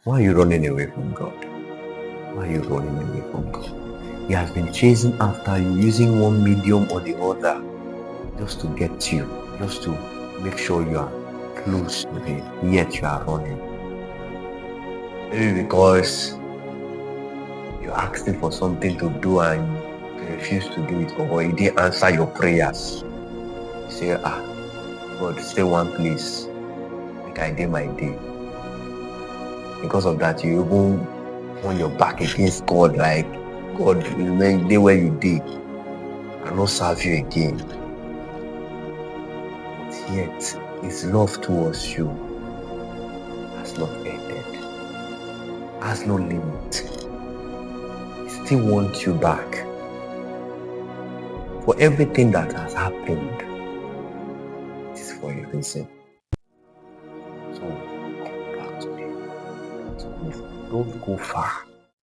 Why are you running away from God? Why are you running away from God? He has been chasing after you, using one medium or the other just to get you, just to make sure you are close to Him, yet you are running. Maybe because you asked Him for something to do and He refused to do it, or He didn't answer your prayers. You say, God, stay one place, make I day my day. Because of that, you even turn your back against God, like, God, remain day where you did, and not serve you again. But yet, His love towards you has not ended, has no limit. He still wants you back. For everything that has happened, it is for a reason. So come back to Him. Don't go far.